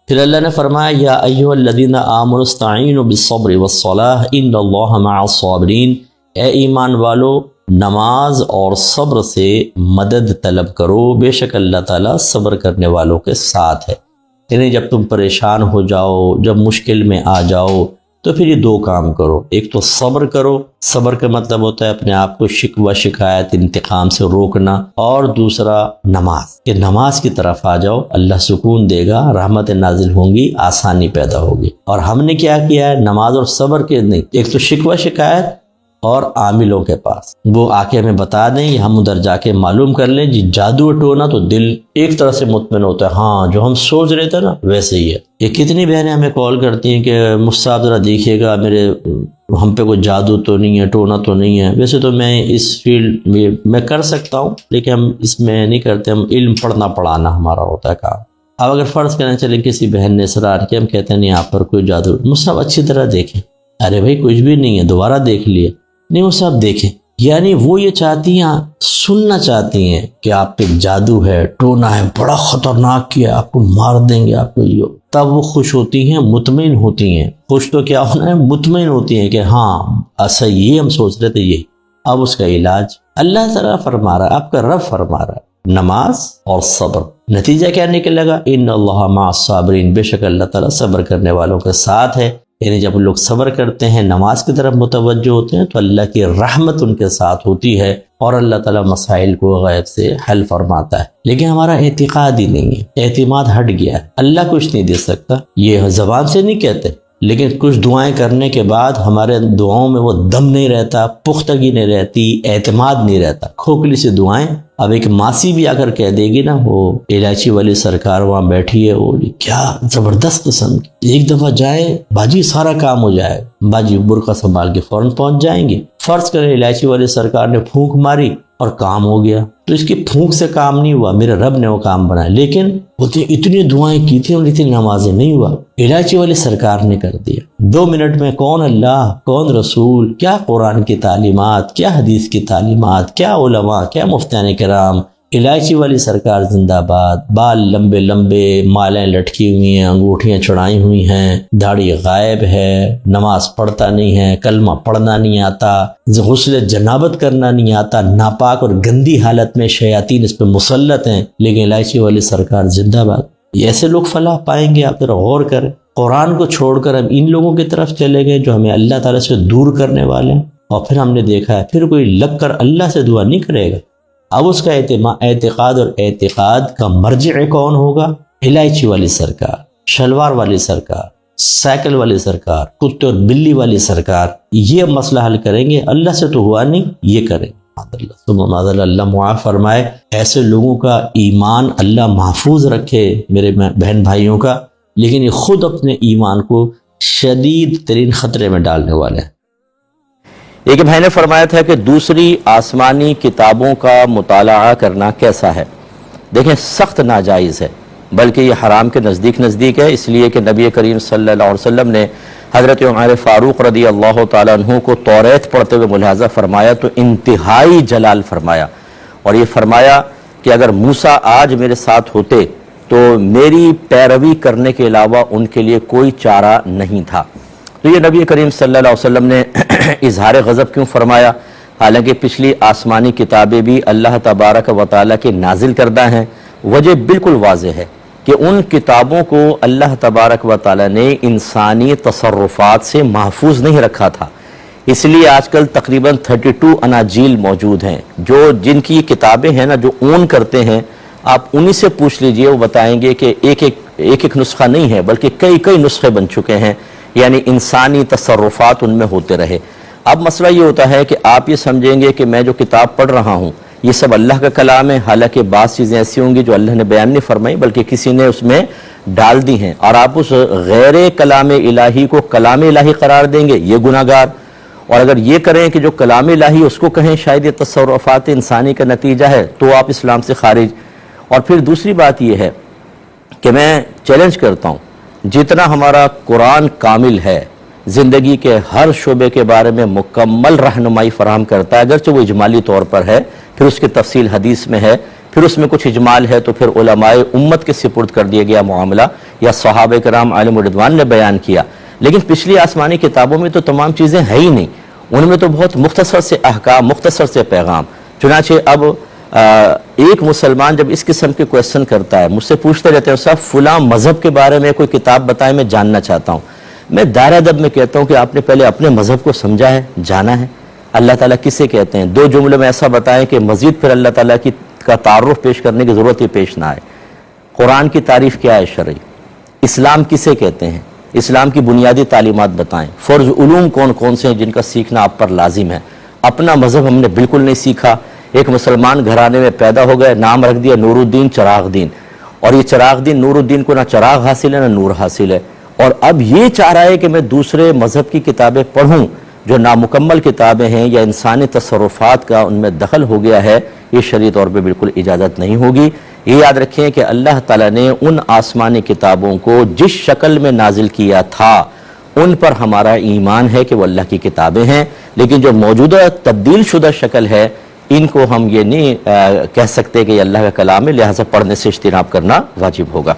پھر اللہ نے فرمایا یا ایھا الذین آمنوا استعینوا بالصبر والصلاۃ ان اللہ مع الصابرین، اے ایمان والو نماز اور صبر سے مدد طلب کرو، بے شک اللہ تعالیٰ صبر کرنے والوں کے ساتھ ہے۔ یعنی جب تم پریشان ہو جاؤ، جب مشکل میں آ جاؤ، تو پھر یہ دو کام کرو۔ ایک تو صبر کرو، صبر کا مطلب ہوتا ہے اپنے آپ کو شکوہ شکایت انتقام سے روکنا، اور دوسرا نماز، کہ نماز کی طرف آ جاؤ، اللہ سکون دے گا، رحمت نازل ہوں گی، آسانی پیدا ہوگی۔ اور ہم نے کیا کیا ہے؟ نماز اور صبر کے نہیں، ایک تو شکوہ شکایت اور عاملوں کے پاس وہ آ کے ہمیں بتا دیں، یا ہم ادھر جا کے معلوم کر لیں، جی جادو ٹونا، تو دل ایک طرح سے مطمئن ہوتا ہے، ہاں جو ہم سوچ رہے تھے نا ویسے ہی ہے۔ یہ کتنی بہنیں ہمیں کال کرتی ہیں کہ مصعب ذرا دیکھیے گا ہم پہ کوئی جادو تو نہیں ہے، ٹونا تو نہیں ہے۔ ویسے تو میں اس فیلڈ میں کر سکتا ہوں، لیکن ہم اس میں نہیں کرتے، ہم علم پڑھانا ہمارا ہوتا ہے کام۔ اب اگر فرض کرنا چلے کسی بہن نے اصرار کیا، ہم کہتے ہیں نہیں آپ پر کوئی جادو، مصعب اچھی طرح دیکھیں، ارے بھائی کچھ بھی نہیں ہے، دوبارہ دیکھ لیے، نہیں وہ سب دیکھیں۔ یعنی وہ یہ چاہتی ہیں، سننا چاہتی ہیں کہ آپ پہ جادو ہے، ٹونا ہے، بڑا خطرناک کیا، آپ کو مار دیں گے، آپ کو یہ، تب وہ خوش ہوتی ہیں، مطمئن ہوتی ہیں۔ خوش تو کیا ہونا ہے، مطمئن ہوتی ہیں کہ ہاں ایسا یہ ہم سوچ رہے تھے یہ۔ اب اس کا علاج اللہ تعالیٰ فرما رہا ہے، آپ کا رب فرما رہا ہے، نماز اور صبر۔ نتیجہ کیا نکلے گا؟ ان اللہ مع الصابرین، بے شک اللہ تعالیٰ صبر کرنے والوں کے ساتھ ہے۔ یعنی جب لوگ صبر کرتے ہیں، نماز کی طرف متوجہ ہوتے ہیں، تو اللہ کی رحمت ان کے ساتھ ہوتی ہے، اور اللہ تعالیٰ مسائل کو غیب سے حل فرماتا ہے۔ لیکن ہمارا اعتقاد ہی نہیں ہے، اعتماد ہٹ گیا ہے۔ اللہ کچھ نہیں دے سکتا، یہ زبان سے نہیں کہتے، لیکن کچھ دعائیں کرنے کے بعد ہمارے دعاؤں میں وہ دم نہیں رہتا، پختگی نہیں رہتی، اعتماد نہیں رہتا، کھوکھلی سی دعائیں۔ اب ایک ماسی بھی آ کر کہہ دے گی نا، وہ الائچی والی سرکار وہاں بیٹھی ہے، وہ کیا زبردست قسم کی، ایک دفعہ جائے باجی سارا کام ہو جائے، باجی برقع سنبھال کے فوراً پہنچ جائیں گی۔ فرض کریں الائچی والی سرکار نے پھونک ماری اور کام ہو گیا، تو اس کی پھونک سے کام نہیں ہوا، میرے رب نے وہ کام بنایا۔ لیکن بولتے اتنی دعائیں کی تھیں اور اتنی نمازیں، نہیں ہوا، الائچی والی سرکار نے کر دیا۔ 2 منٹ میں کون اللہ، کون رسول، کیا قرآن کی تعلیمات، کیا حدیث کی تعلیمات، کیا علماء، کیا مفتیان کرام، الائچی والی سرکار زندہ باد، بال لمبے لمبے، مالیں لٹکی ہوئی ہیں، انگوٹھیاں چڑھائی ہوئی ہیں، داڑھی غائب ہے، نماز پڑھتا نہیں ہے، کلمہ پڑھنا نہیں آتا، غسل جنابت کرنا نہیں آتا، ناپاک اور گندی حالت میں شیاطین اس پہ مسلط ہیں، لیکن الائچی والی سرکار زندہ باد۔ یہ ایسے لوگ فلاح پائیں گے؟ آپ ذرا غور کریں۔ قرآن کو چھوڑ کر ہم ان لوگوں کی طرف چلے گئے جو ہمیں اللہ تعالیٰ سے دور کرنے والے ہیں، اور پھر ہم نے دیکھا ہے پھر کوئی لگ کر اللہ سے دعا نہیں کرے گا۔ اب اس کا اعتقاد اور اعتقاد کا مرجع کون ہوگا؟ الائچی والی سرکار، شلوار والی سرکار، سائیکل والی سرکار، کتے اور بلی والی سرکار، یہ مسئلہ حل کریں گے۔ اللہ سے تو ہوا نہیں، یہ کریں گے۔ اللہ معاف فرمائے، ایسے لوگوں کا ایمان اللہ محفوظ رکھے میرے بہن بھائیوں کا، لیکن یہ خود اپنے ایمان کو شدید ترین خطرے میں ڈالنے والے ہیں۔ ایک بھائی نے فرمایا تھا کہ دوسری آسمانی کتابوں کا مطالعہ کرنا کیسا ہے؟ دیکھیں سخت ناجائز ہے، بلکہ یہ حرام کے نزدیک ہے، اس لیے کہ نبی کریم صلی اللہ علیہ وسلم نے حضرت عمر فاروق رضی اللہ تعالیٰ عنہ کو توریت پڑھتے ہوئے ملاحظہ فرمایا تو انتہائی جلال فرمایا، اور یہ فرمایا کہ اگر موسیٰ آج میرے ساتھ ہوتے تو میری پیروی کرنے کے علاوہ ان کے لیے کوئی چارہ نہیں تھا۔ تو یہ نبی کریم صلی اللہ علیہ وسلم نے اظہار غضب کیوں فرمایا؟ حالانکہ پچھلی آسمانی کتابیں بھی اللہ تبارک و تعالیٰ کے نازل کردہ ہیں۔ وجہ بالکل واضح ہے کہ ان کتابوں کو اللہ تبارک و تعالیٰ نے انسانی تصرفات سے محفوظ نہیں رکھا تھا، اس لیے آج کل تقریباً 32 اناجیل موجود ہیں، جن کی کتابیں ہیں نا، جو اون کرتے ہیں، آپ انہی سے پوچھ لیجئے، وہ بتائیں گے کہ ایک نسخہ نہیں ہے بلکہ کئی نسخے بن چکے ہیں، یعنی انسانی تصرفات ان میں ہوتے رہے۔ اب مسئلہ یہ ہوتا ہے کہ آپ یہ سمجھیں گے کہ میں جو کتاب پڑھ رہا ہوں یہ سب اللہ کا کلام ہے، حالانکہ بعض چیزیں ایسی ہوں گی جو اللہ نے بیان نہیں فرمائی بلکہ کسی نے اس میں ڈال دی ہیں، اور آپ اس غیر کلام الہی کو کلام الہی قرار دیں گے، یہ گناہ گار۔ اور اگر یہ کریں کہ جو کلام الہی اس کو کہیں شاید یہ تصرفات انسانی کا نتیجہ ہے، تو آپ اسلام سے خارج۔ اور پھر دوسری بات یہ ہے کہ میں چیلنج کرتا ہوں، جتنا ہمارا قرآن کامل ہے، زندگی کے ہر شعبے کے بارے میں مکمل رہنمائی فراہم کرتا ہے، اگرچہ وہ اجمالی طور پر ہے، پھر اس کی تفصیل حدیث میں ہے، پھر اس میں کچھ اجمال ہے تو پھر علماء امت کے سپرد کر دیا گیا معاملہ یا صحابہ کرام علیہم رضوان نے بیان کیا۔ لیکن پچھلی آسمانی کتابوں میں تو تمام چیزیں ہیں ہی نہیں، ان میں تو بہت مختصر سے احکام، مختصر سے پیغام۔ چنانچہ اب ایک مسلمان جب اس قسم کے کویسچن کرتا ہے، مجھ سے پوچھتے رہتے ہیں صاحب فلاں مذہب کے بارے میں کوئی کتاب بتائیں، میں جاننا چاہتا ہوں۔ میں دائرہ ادب میں کہتا ہوں کہ آپ نے پہلے اپنے مذہب کو سمجھا ہے، جانا ہے، اللہ تعالیٰ کسے کہتے ہیں، دو جملے میں ایسا بتائیں کہ مزید پھر اللہ تعالیٰ کا تعارف پیش کرنے کی ضرورت ہی پیش نہ آئے۔ قرآن کی تعریف کیا ہے شرعی، اسلام کسے کہتے ہیں، اسلام کی بنیادی تعلیمات بتائیں، فرض علوم کون کون سے ہیں جن کا سیکھنا آپ پر لازم ہے۔ اپنا مذہب ہم نے بالکل نہیں سیکھا، ایک مسلمان گھرانے میں پیدا ہو گئے، نام رکھ دیا نور الدین چراغ دین، اور یہ چراغ دین نور الدین کو نہ چراغ حاصل ہے نہ نور حاصل ہے، اور اب یہ چاہ رہا ہے کہ میں دوسرے مذہب کی کتابیں پڑھوں جو نامکمل کتابیں ہیں یا انسانی تصرفات کا ان میں دخل ہو گیا ہے، یہ شرعی طور پہ بالکل اجازت نہیں ہوگی۔ یہ یاد رکھیں کہ اللہ تعالیٰ نے ان آسمانی کتابوں کو جس شکل میں نازل کیا تھا ان پر ہمارا ایمان ہے کہ وہ اللہ کی کتابیں ہیں، لیکن جو موجودہ تبدیل شدہ شکل ہے ان کو ہم یہ نہیں کہہ سکتے کہ یہ اللہ کا کلام ہے، لہٰذا پڑھنے سے اجتناب کرنا واجب ہوگا۔